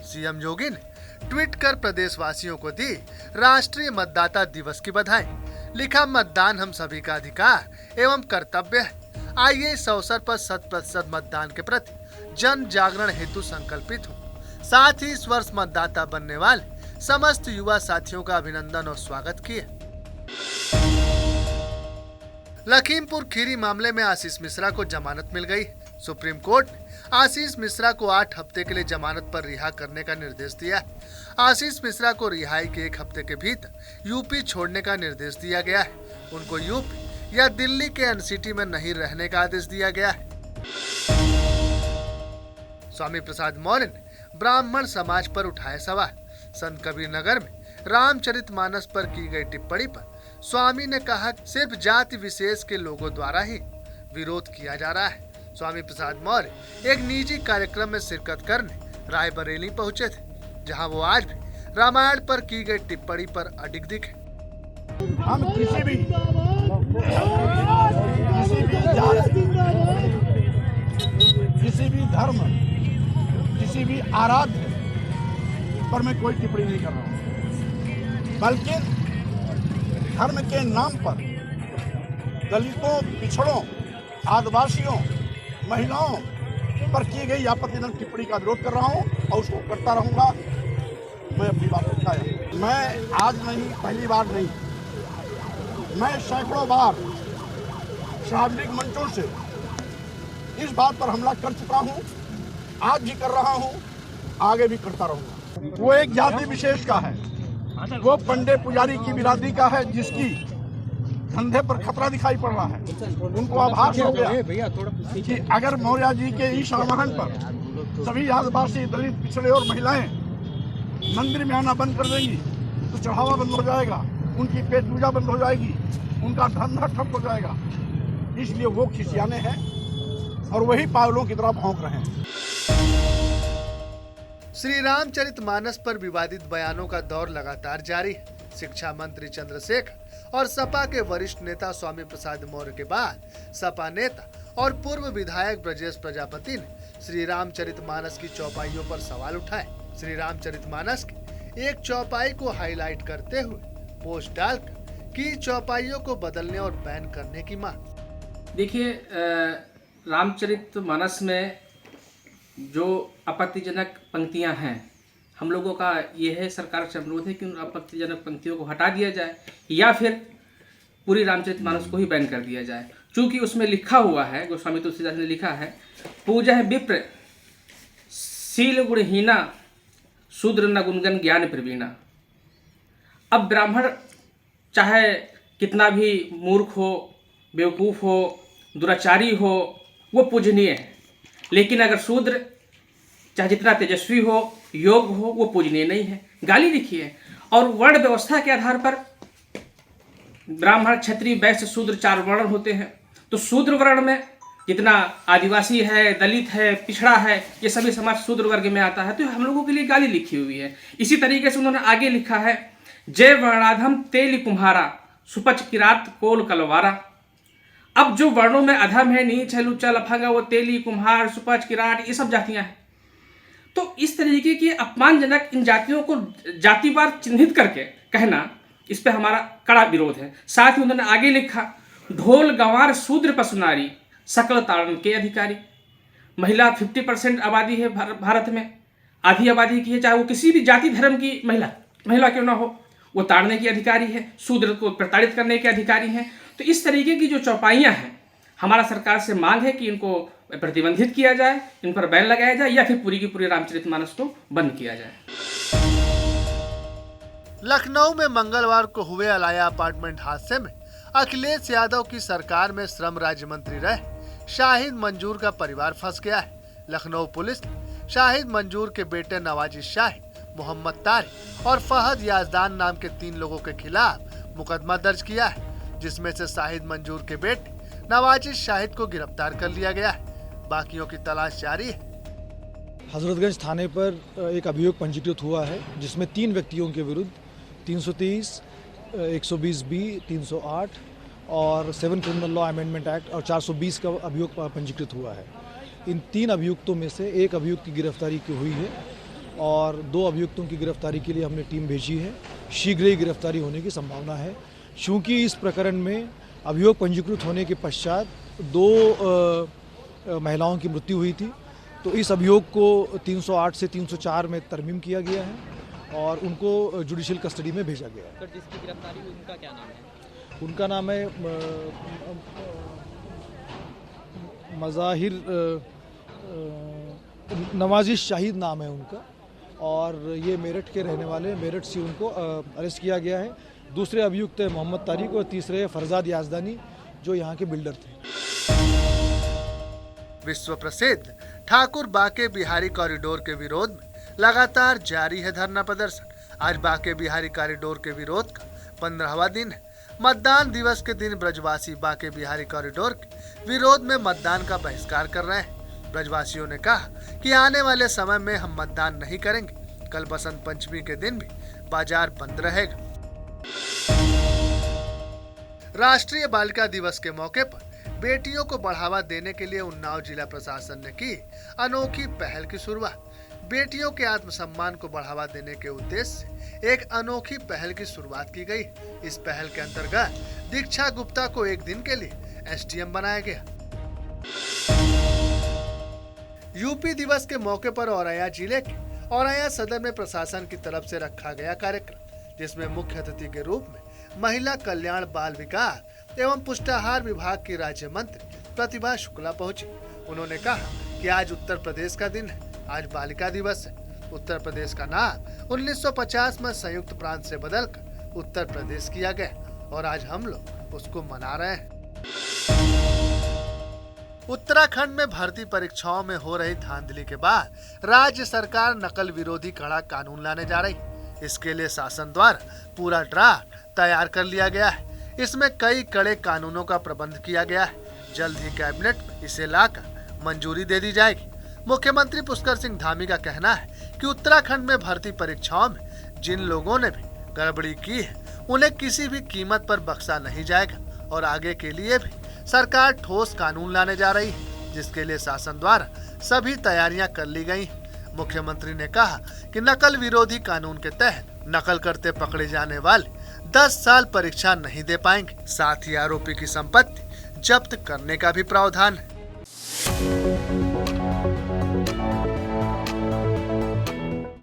CM योगी ने tweet कर प्रदेशवासियों को दी राष्ट्रीय मतदाता दिवस की बधाई। लिखा, मतदान हम सभी का अधिकार एवं कर्तव्य है। आइए इस अवसर पर 100% मतदान के प्रति जन जागरण हेतु संकल्पित हूँ। साथ ही इस वर्ष मतदाता बनने वाले समस्त युवा साथियों का अभिनंदन और स्वागत किए। लखीमपुर खीरी मामले में आशीष मिश्रा को जमानत मिल गई। सुप्रीम कोर्ट ने आशीष मिश्रा को 8 हफ्ते के लिए जमानत पर रिहा करने का निर्देश दिया। आशीष मिश्रा को रिहाई के 1 हफ्ते के भीतर यूपी छोड़ने का निर्देश दिया गया है। उनको यूपी या दिल्ली के एनसीटी में नहीं रहने का आदेश दिया गया है। स्वामी प्रसाद मौर्य ने ब्राह्मण समाज पर उठाए सवाल। संत कबीर नगर में रामचरितमानस पर की गई टिप्पणी पर स्वामी ने कहा, सिर्फ जाति विशेष के लोगों द्वारा ही विरोध किया जा रहा है। स्वामी प्रसाद मौर्य एक निजी कार्यक्रम में शिरकत करने रायबरेली पहुंचे थे, जहां वो आज भी रामायण पर की गई टिप्पणी पर अडिग दिखे। हम किसी भी धर्म, किसी भी आराध्य पर मैं कोई टिप्पणी नहीं कर रहा हूँ, बल्कि धर्म के नाम पर दलितों, पिछड़ों, आदिवासियों, महिलाओं पर की गई आपत्तिजनक टिप्पणी का विरोध कर रहा हूँ और उसको करता रहूँगा। मैं अपनी बात रखा, मैं आज नहीं, पहली बार नहीं, मैं सैकड़ों बार सार्वजनिक मंचों से इस बात पर हमला कर चुका हूँ, आज भी कर रहा हूँ, आगे भी करता रहूँगा। वो एक जाति विशेष का है, वो पंडे पुजारी की बिरादरी का है, जिसकी धंधे पर खतरा दिखाई पड़ रहा है। उनको आभास हो गया कि अगर मौर्य जी के इस आह्वान पर सभी आदिवासी, दलित, पिछड़े और महिलाएं मंदिर में आना बंद कर देंगी तो चढ़ावा बंद हो जाएगा, उनकी पेट पूजा बंद हो जाएगी, उनका धंधा ठप हो जाएगा। इसलिए वो खिसियाने हैं और वही पागलों की तरह भौंक रहे हैं। श्री रामचरितमानस पर विवादित बयानों का दौर लगातार जारी है। शिक्षा मंत्री चंद्रशेखर और सपा के वरिष्ठ नेता स्वामी प्रसाद मौर्य के बाद सपा नेता और पूर्व विधायक ब्रजेश प्रजापति ने श्री रामचरितमानस की चौपाइयों पर सवाल उठाए। श्री रामचरितमानस की एक चौपाई को हाईलाइट करते हुए पोस्ट डालकर की चौपाइयों को बदलने और बैन करने की मांग। देखिए, रामचरितमानस में जो आपत्तिजनक पंक्तियां हैं, हम लोगों का ये है, सरकार से अनुरोध है कि उन आपत्तिजनक पंक्तियों को हटा दिया जाए या फिर पूरी रामचरितमानस को ही बैन कर दिया जाए। चूँकि उसमें लिखा हुआ है, गोस्वामी तुलसीदास ने लिखा है, पूजा है विप्र शील गुणहीना, शूद्र न गुणगन ज्ञान प्रवीणा। अब ब्राह्मण चाहे कितना भी मूर्ख हो, बेवकूफ़ हो, दुराचारी हो, वो पूजनीय है, लेकिन अगर शूद्र चाहे जितना तेजस्वी हो, योग हो, वो पूजनीय नहीं है। गाली लिखी है। और वर्ण व्यवस्था के आधार पर ब्राह्मण, क्षत्रिय, वैश्य, शूद्र 4 वर्ण होते हैं। तो शूद्र वर्ण में जितना आदिवासी है, दलित है, पिछड़ा है, ये सभी समाज शूद्र वर्ग में आता है। तो हम लोगों के लिए गाली लिखी हुई है। इसी तरीके से उन्होंने आगे लिखा है, जय वर्णाधम तेली कुम्हारा, सुपच किरात कोल कलवारा। अब जो वर्णों में अधम है, नीच है, लुच्चा, लफंगा, वो तेली, कुम्हार, सुपच, किराट, ये सब जातियां हैं। तो इस तरीके की अपमानजनक इन जातियों को जातिवार चिन्हित करके कहना, इस पे हमारा कड़ा विरोध है। साथ ही उन्होंने आगे लिखा, ढोल गंवार शूद्र पशुनारी, सकल तारण के अधिकारी। महिला 50% आबादी है भारत में, आधी आबादी की है, चाहे वो किसी भी जाति धर्म की महिला क्यों ना हो, वो ताड़ने की अधिकारी है, शूद्र को प्रताड़ित करने के अधिकारी हैं। तो इस तरीके की जो चौपाइयाँ हैं, हमारा सरकार से मांग है कि इनको प्रतिबंधित किया जाए, इन पर बैन लगाया जाए या फिर पूरी की पूरी रामचरितमानस को बंद किया जाए। लखनऊ में मंगलवार को हुए अलाया अपार्टमेंट हादसे में अखिलेश यादव की सरकार में श्रम राज्य मंत्री रहे शाहिद मंजूर का परिवार फंस गया है। लखनऊ पुलिस ने शाहिद मंजूर के बेटे नवाजिश शाहिद, मोहम्मद तारिक और फहद याजदान नाम के 3 लोगों के खिलाफ मुकदमा दर्ज किया है, जिसमें से शाहिद मंजूर के बेटे नवाजिश शाहिद को गिरफ्तार कर लिया गया है। बाकियों की तलाश जारी है। हजरतगंज थाने पर एक अभियोग पंजीकृत हुआ है, जिसमें 3 व्यक्तियों के विरुद्ध 330, 120B, 308 और 7 क्रिमिनल लॉ अमेंडमेंट एक्ट और 420 का अभियोग पंजीकृत हुआ है। इन 3 अभियुक्तों में से एक अभियुक्त की गिरफ्तारी की हुई है और 2 अभियुक्तों की गिरफ्तारी के लिए हमने टीम भेजी है। शीघ्र ही गिरफ्तारी होने की संभावना है। चूँकि इस प्रकरण में अभियोग पंजीकृत होने के पश्चात 2 महिलाओं की मृत्यु हुई थी, तो इस अभियोग को 308 से 304 में तरमीम किया गया है और उनको जुडिशियल कस्टडी में भेजा गया है। सर, जिसकी गिरफ्तारी हुई उनका क्या नाम है? उनका नाम है मज़ाहिर नवाजी शाहिद नाम है उनका, और ये मेरठ के रहने वाले, मेरठ से उनको अरेस्ट किया गया है। दूसरे अभियुक्त है मोहम्मद तारिक और तीसरे फरजाद याजदानी, जो यहाँ के बिल्डर थे। विश्व प्रसिद्ध ठाकुर बाके बिहारी कॉरिडोर के विरोध में लगातार जारी है धरना प्रदर्शन। आज बाके बिहारी कॉरिडोर के विरोध का 15वां दिन है। मतदान दिवस के दिन ब्रजवासी बाके बिहारी कॉरिडोर के विरोध में मतदान का बहिष्कार कर रहे हैं। ब्रजवासियों ने कहा कि आने वाले समय में हम मतदान नहीं करेंगे। कल बसंत पंचमी के दिन भी बाजार बंद रहेगा। राष्ट्रीय बालिका दिवस के मौके पर बेटियों को बढ़ावा देने के लिए उन्नाव जिला प्रशासन ने की अनोखी पहल की शुरुआत। बेटियों के आत्मसम्मान को बढ़ावा देने के उद्देश्य से एक अनोखी पहल की शुरुआत की गई। इस पहल के अंतर्गत दीक्षा गुप्ता को एक दिन के लिए एसडीएम बनाया गया। यूपी दिवस के मौके पर औरैया जिले के औरैया सदर में प्रशासन की तरफ से रखा गया कार्यक्रम, जिसमें मुख्य अतिथि के रूप में महिला कल्याण, बाल विकास एवं पुष्टाहार विभाग की राज्य मंत्री प्रतिभा शुक्ला पहुंची। उन्होंने कहा कि आज उत्तर प्रदेश का दिन है, आज बालिका दिवस है। उत्तर प्रदेश का नाम 1950 में संयुक्त प्रांत से बदलकर उत्तर प्रदेश किया गया और आज हम लोग उसको मना रहे हैं। उत्तराखंड में भर्ती परीक्षाओं में हो रही धांधली के बाद राज्य सरकार नकल विरोधी कड़ा कानून लाने जा रही है। इसके लिए शासन द्वारा पूरा ड्राफ्ट तैयार कर लिया गया है। इसमें कई कड़े कानूनों का प्रबंध किया गया है। जल्द ही कैबिनेट में इसे लाकर मंजूरी दे दी जाएगी। मुख्यमंत्री पुष्कर सिंह धामी का कहना है कि उत्तराखंड में भर्ती परीक्षाओं में जिन लोगों ने भी गड़बड़ी की है, उन्हें किसी भी कीमत पर बख्शा नहीं जाएगा और आगे के लिए भी सरकार ठोस कानून लाने जा रही है, जिसके लिए शासन द्वारा सभी तैयारियां कर ली गई। मुख्यमंत्री ने कहा कि नकल विरोधी कानून के तहत नकल करते पकड़े जाने वाले 10 साल परीक्षा नहीं दे पाएंगे। साथ ही आरोपी की संपत्ति जब्त करने का भी प्रावधान है।